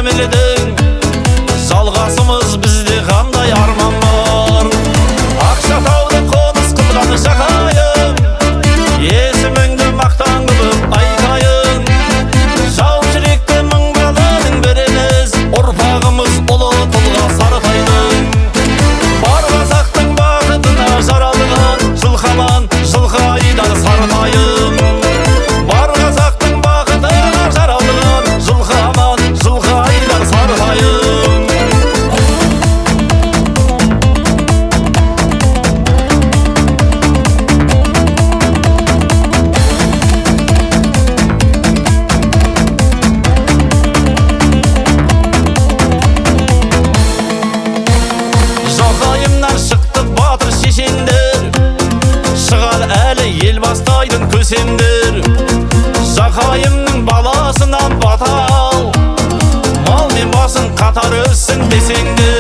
білдің, жалғасымыз бізде қандай арман бар. Ақшатауды қоныс қылған жақайым, есіміңді мақтан қылып айтайын. Жау жүректі мың баланың біріміз, ұрпағымыз ұлы тұлға Сарытайдың. Бар қазақтың бақытына жаралған, жылқаман жылқы айдар Сарытайым. Бар қазақтың бақытына жаралған, жылқаман жылқы айдар Сарытайым. Жақайымнан шықты батыр шешендер, шығар әлі ел бастайтын көсемдер. Жақайымның баласынан бата ал, мал мен басын қатар өссін десеңдер.